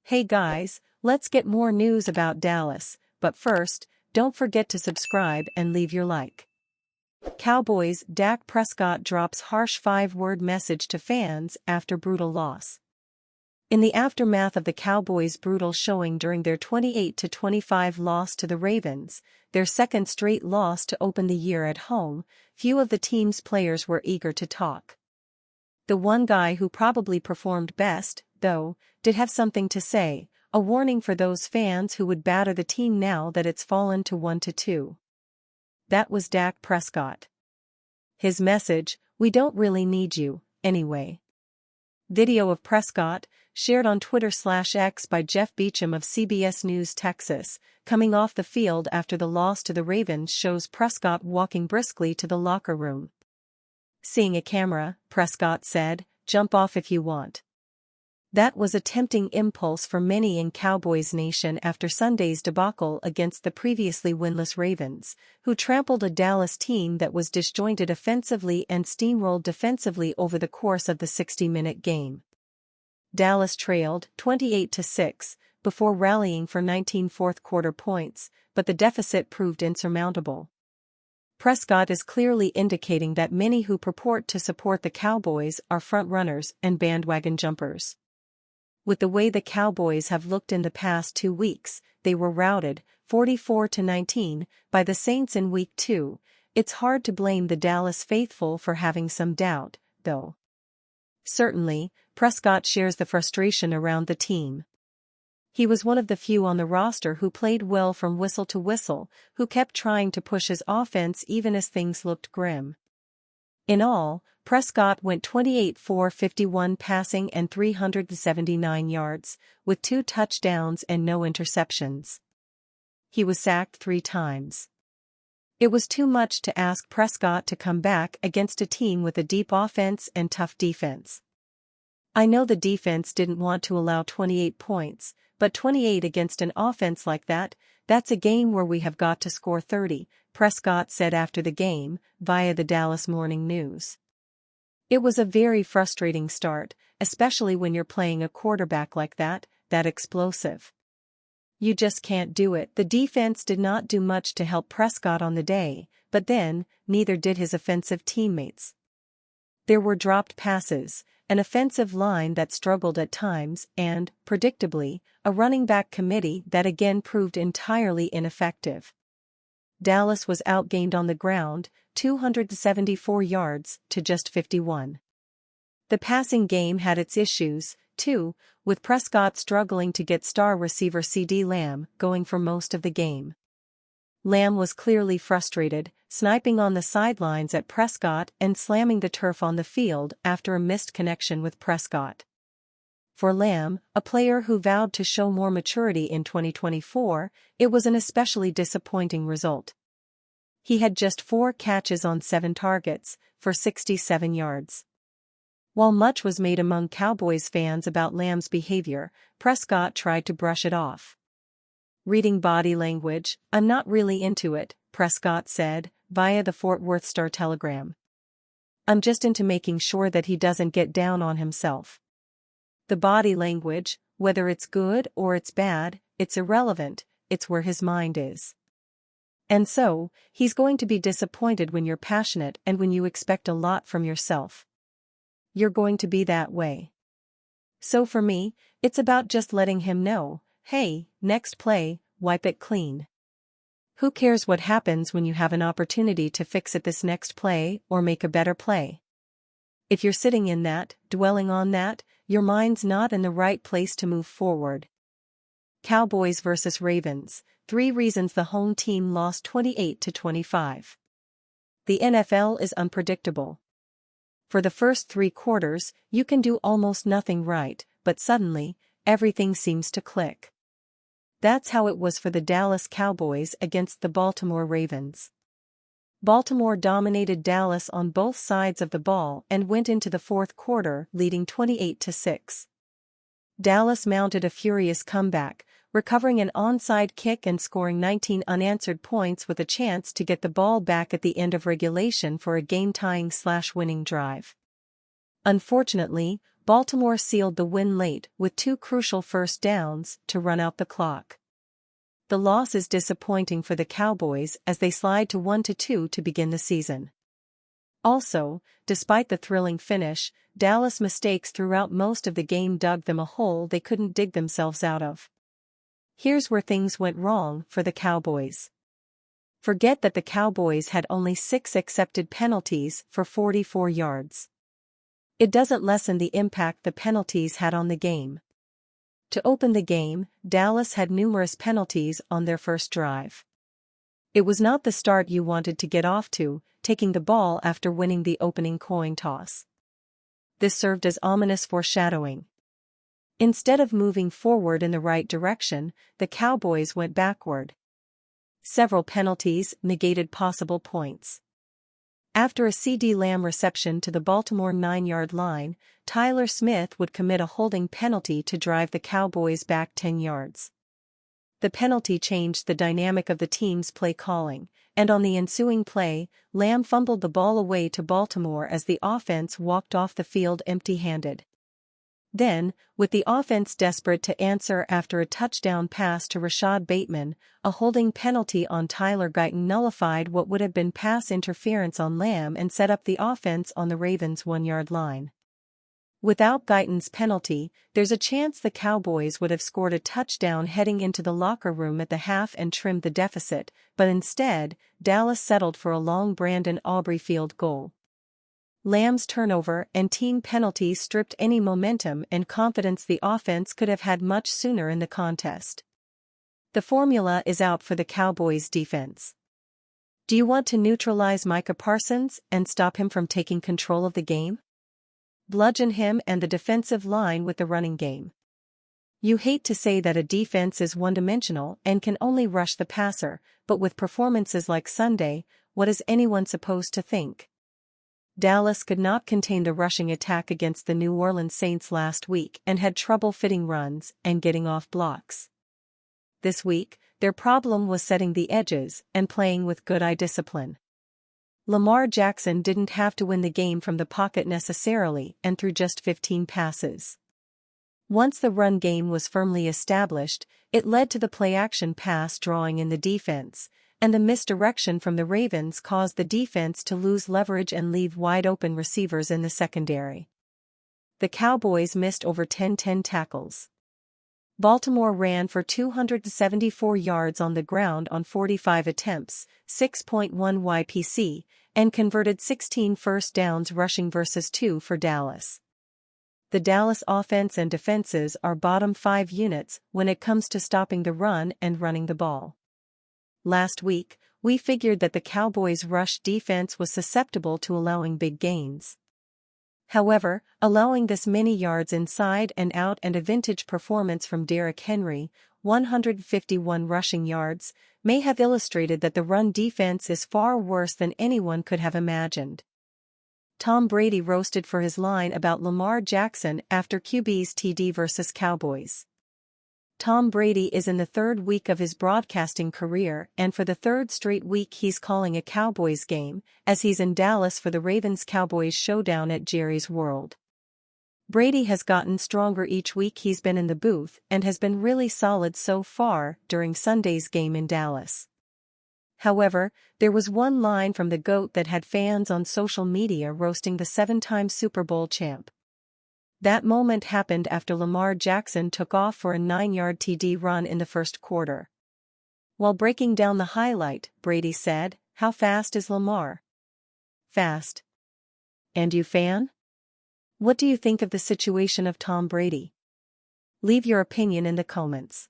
Hey guys, let's get more news about Dallas, but first, don't forget to subscribe and leave your like. Cowboys' Dak Prescott drops harsh 5-word message to fans after brutal loss. In the aftermath of the Cowboys' brutal showing during their 28-25 loss to the Ravens, their second straight loss to open the year at home, few of the team's players were eager to talk. The one guy who probably performed best, though, did have something to say, a warning for those fans who would batter the team now that it's fallen to 1-2. That was Dak Prescott. His message: "We don't really need you, anyway." Video of Prescott, shared on Twitter/X by Jeff Beecham of CBS News Texas, coming off the field after the loss to the Ravens shows Prescott walking briskly to the locker room. Seeing a camera, Prescott said, "Jump off if you want." That was a tempting impulse for many in Cowboys Nation after Sunday's debacle against the previously winless Ravens, who trampled a Dallas team that was disjointed offensively and steamrolled defensively over the course of the 60-minute game. Dallas trailed 28-6 before rallying for 19 fourth-quarter points, but the deficit proved insurmountable. Prescott is clearly indicating that many who purport to support the Cowboys are front-runners and bandwagon jumpers. With the way the Cowboys have looked in the past 2 weeks, they were routed, 44-19, by the Saints in Week 2. It's hard to blame the Dallas faithful for having some doubt, though. Certainly, Prescott shares the frustration around the team. He was one of the few on the roster who played well from whistle to whistle, who kept trying to push his offense even as things looked grim. In all, Prescott went 28 for 51 passing and 379 yards, with 2 touchdowns and no interceptions. He was sacked 3 times. It was too much to ask Prescott to come back against a team with a deep offense and tough defense. "I know the defense didn't want to allow 28 points, but 28 against an offense like that's a game where we have got to score 30, Prescott said after the game, via the Dallas Morning News. "It was a very frustrating start, especially when you're playing a quarterback like that explosive. You just can't do it." The defense did not do much to help Prescott on the day, but then, neither did his offensive teammates. There were dropped passes, an offensive line that struggled at times, and, predictably, a running back committee that again proved entirely ineffective. Dallas was outgained on the ground, 274 yards to just 51. The passing game had its issues, too, with Prescott struggling to get star receiver CeeDee Lamb going for most of the game. Lamb was clearly frustrated, sniping on the sidelines at Prescott and slamming the turf on the field after a missed connection with Prescott. For Lamb, a player who vowed to show more maturity in 2024, it was an especially disappointing result. He had just 4 catches on 7 targets, for 67 yards. While much was made among Cowboys fans about Lamb's behavior, Prescott tried to brush it off. "Reading body language, I'm not really into it," Prescott said, via the Fort Worth Star-Telegram. "I'm just into making sure that he doesn't get down on himself. The body language, whether it's good or it's bad, it's irrelevant, it's where his mind is. And so, he's going to be disappointed when you're passionate and when you expect a lot from yourself. You're going to be that way. So for me, it's about just letting him know, hey, next play, wipe it clean. Who cares what happens when you have an opportunity to fix it this next play or make a better play? If you're sitting in that, dwelling on that, your mind's not in the right place to move forward." Cowboys vs. Ravens, 3 reasons the home team lost 28-25. The NFL is unpredictable. For the first 3 quarters, you can do almost nothing right, but suddenly, everything seems to click. That's how it was for the Dallas Cowboys against the Baltimore Ravens. Baltimore dominated Dallas on both sides of the ball and went into the 4th quarter leading 28-6. Dallas mounted a furious comeback, recovering an onside kick and scoring 19 unanswered points with a chance to get the ball back at the end of regulation for a game-tying/winning drive. Unfortunately, Baltimore sealed the win late with 2 crucial first downs to run out the clock. The loss is disappointing for the Cowboys as they slide to 1-2 to begin the season. Also, despite the thrilling finish, Dallas' mistakes throughout most of the game dug them a hole they couldn't dig themselves out of. Here's where things went wrong for the Cowboys. Forget that the Cowboys had only 6 accepted penalties for 44 yards. It doesn't lessen the impact the penalties had on the game. To open the game, Dallas had numerous penalties on their first drive. It was not the start you wanted to get off to, taking the ball after winning the opening coin toss. This served as ominous foreshadowing. Instead of moving forward in the right direction, the Cowboys went backward. Several penalties negated possible points. After a CeeDee Lamb reception to the Baltimore 9-yard line, Tyler Smith would commit a holding penalty to drive the Cowboys back 10 yards. The penalty changed the dynamic of the team's play calling, and on the ensuing play, Lamb fumbled the ball away to Baltimore as the offense walked off the field empty-handed. Then, with the offense desperate to answer after a touchdown pass to Rashad Bateman, a holding penalty on Tyler Guyton nullified what would have been pass interference on Lamb and set up the offense on the Ravens' 1-yard line. Without Guyton's penalty, there's a chance the Cowboys would have scored a touchdown heading into the locker room at the half and trimmed the deficit, but instead, Dallas settled for a long Brandon Aubrey field goal. Lamb's turnover and team penalty stripped any momentum and confidence the offense could have had much sooner in the contest. The formula is out for the Cowboys' defense. Do you want to neutralize Micah Parsons and stop him from taking control of the game? Bludgeon him and the defensive line with the running game. You hate to say that a defense is one-dimensional and can only rush the passer, but with performances like Sunday, what is anyone supposed to think? Dallas could not contain the rushing attack against the New Orleans Saints last week and had trouble fitting runs and getting off blocks. This week, their problem was setting the edges and playing with good eye discipline. Lamar Jackson didn't have to win the game from the pocket necessarily and threw just 15 passes. Once the run game was firmly established, it led to the play-action pass drawing in the defense, and the misdirection from the Ravens caused the defense to lose leverage and leave wide-open receivers in the secondary. The Cowboys missed over 10 tackles. Baltimore ran for 274 yards on the ground on 45 attempts, 6.1 YPC, and converted 16 first downs rushing versus 2 for Dallas. The Dallas offense and defenses are bottom 5 units when it comes to stopping the run and running the ball. Last week, we figured that the Cowboys' rush defense was susceptible to allowing big gains. However, allowing this many yards inside and out and a vintage performance from Derrick Henry, 151 rushing yards, may have illustrated that the run defense is far worse than anyone could have imagined. Tom Brady roasted for his line about Lamar Jackson after QB's TD versus Cowboys. Tom Brady is in the 3rd week of his broadcasting career, and for the 3rd straight week he's calling a Cowboys game, as he's in Dallas for the Ravens-Cowboys showdown at Jerry's World. Brady has gotten stronger each week he's been in the booth and has been really solid so far during Sunday's game in Dallas. However, there was one line from the GOAT that had fans on social media roasting the 7-time Super Bowl champ. That moment happened after Lamar Jackson took off for a 9-yard TD run in the first quarter. While breaking down the highlight, Brady said, "How fast is Lamar?" Fast. And you, fan? What do you think of the situation of Tom Brady? Leave your opinion in the comments.